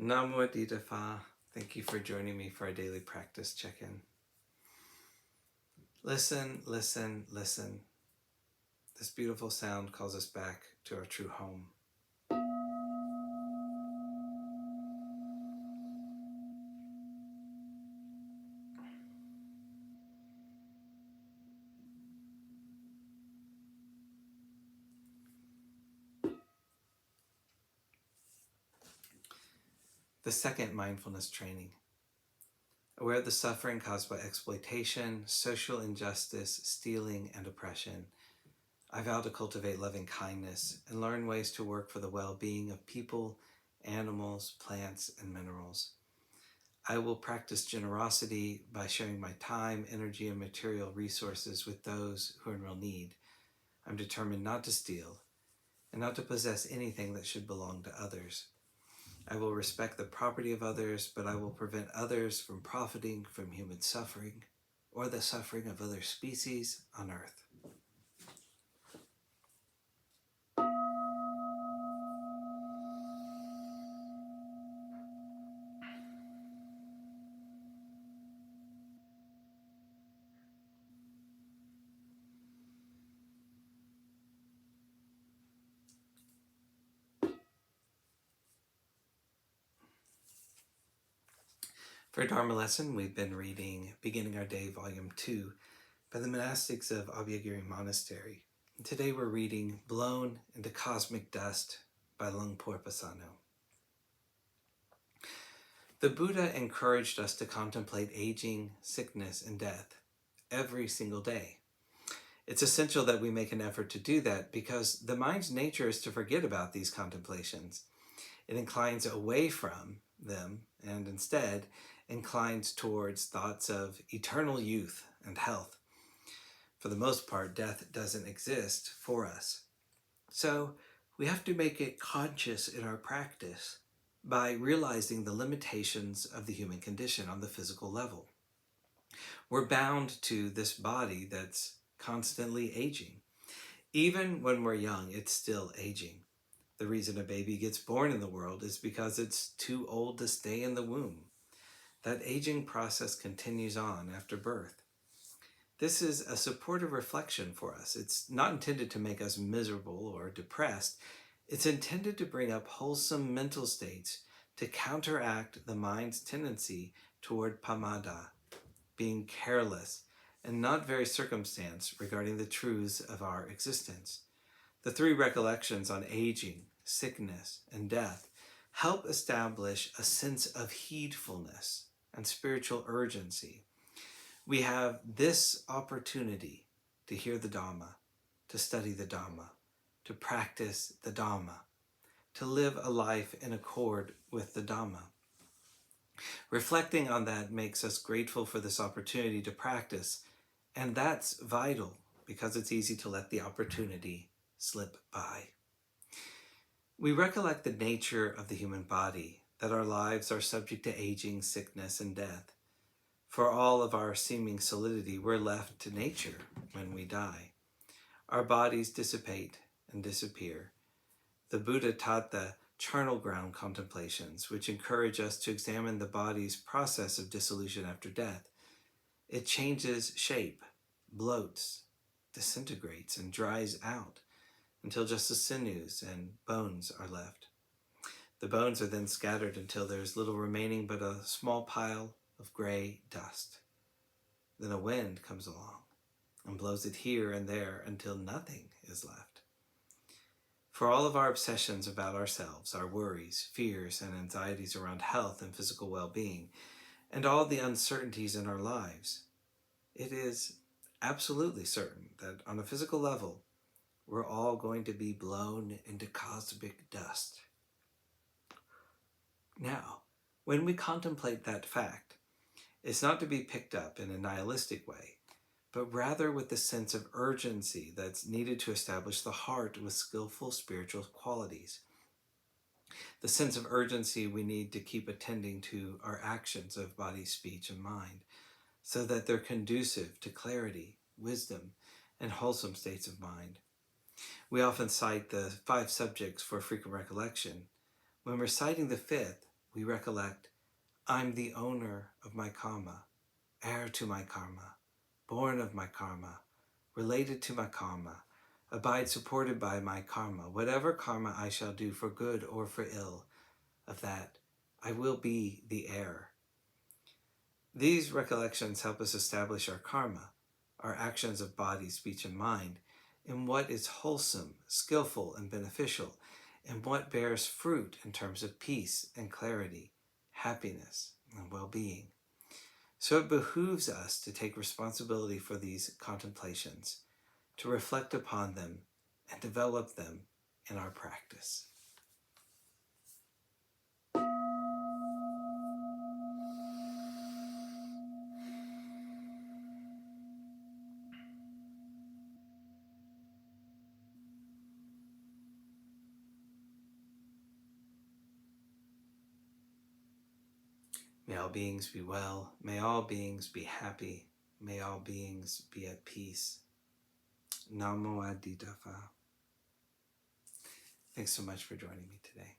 Namo Fa. Thank you for joining me for our daily practice check-in. Listen, listen, listen. This beautiful sound calls us back to our true home. The second mindfulness training. Aware of the suffering caused by exploitation, social injustice, stealing, and oppression, I vow to cultivate loving kindness and learn ways to work for the well-being of people, animals, plants, and minerals. I will practice generosity by sharing my time, energy, and material resources with those who are in real need. I'm determined not to steal and not to possess anything that should belong to others. I will respect the property of others, but I will prevent others from profiting from human suffering or the suffering of other species on earth. For Dharma lesson, we've been reading Beginning Our Day, Volume 2, by the monastics of Abhayagiri Monastery. And today we're reading Blown into Cosmic Dust by Lungpo Pasano. The Buddha encouraged us to contemplate aging, sickness, and death every single day. It's essential that we make an effort to do that because the mind's nature is to forget about these contemplations. It inclines away from them and instead inclines towards thoughts of eternal youth and health. For the most part, death doesn't exist for us. So we have to make it conscious in our practice by realizing the limitations of the human condition on the physical level. We're bound to this body that's constantly aging. Even when we're young, it's still aging. The reason a baby gets born in the world is because it's too old to stay in the womb. That aging process continues on after birth. This is a supportive reflection for us. It's not intended to make us miserable or depressed. It's intended to bring up wholesome mental states to counteract the mind's tendency toward pamada, being careless and not very circumstanced regarding the truths of our existence. The three recollections on aging, sickness, and death help establish a sense of heedfulness and spiritual urgency. We have this opportunity to hear the Dhamma, to study the Dhamma, to practice the Dhamma, to live a life in accord with the Dhamma. Reflecting on that makes us grateful for this opportunity to practice, and that's vital because it's easy to let the opportunity slip by. We recollect the nature of the human body, that our lives are subject to aging, sickness, and death. For all of our seeming solidity, we're left to nature when we die. Our bodies dissipate and disappear. The Buddha taught the charnel ground contemplations, which encourage us to examine the body's process of dissolution after death. It changes shape, bloats, disintegrates, and dries out until just the sinews and bones are left. The bones are then scattered until there's little remaining but a small pile of gray dust. Then a wind comes along and blows it here and there until nothing is left. For all of our obsessions about ourselves, our worries, fears, and anxieties around health and physical well-being, and all the uncertainties in our lives, it is absolutely certain that on a physical level, we're all going to be blown into cosmic dust. Now, when we contemplate that fact, it's not to be picked up in a nihilistic way, but rather with the sense of urgency that's needed to establish the heart with skillful spiritual qualities. The sense of urgency we need to keep attending to our actions of body, speech, and mind, so that they're conducive to clarity, wisdom, and wholesome states of mind. We often cite the 5 subjects for frequent recollection. When reciting the 5th, we recollect, I'm the owner of my karma, heir to my karma, born of my karma, related to my karma, abide supported by my karma. Whatever karma I shall do for good or for ill, of that I will be the heir. These recollections help us establish our karma, our actions of body, speech, and mind, in what is wholesome, skillful, and beneficial, and what bears fruit in terms of peace and clarity, happiness, and well-being. So it behooves us to take responsibility for these contemplations, to reflect upon them, and develop them in our practice. May all beings be well. May all beings be happy. May all beings be at peace. Namo Adidafa. Thanks so much for joining me today.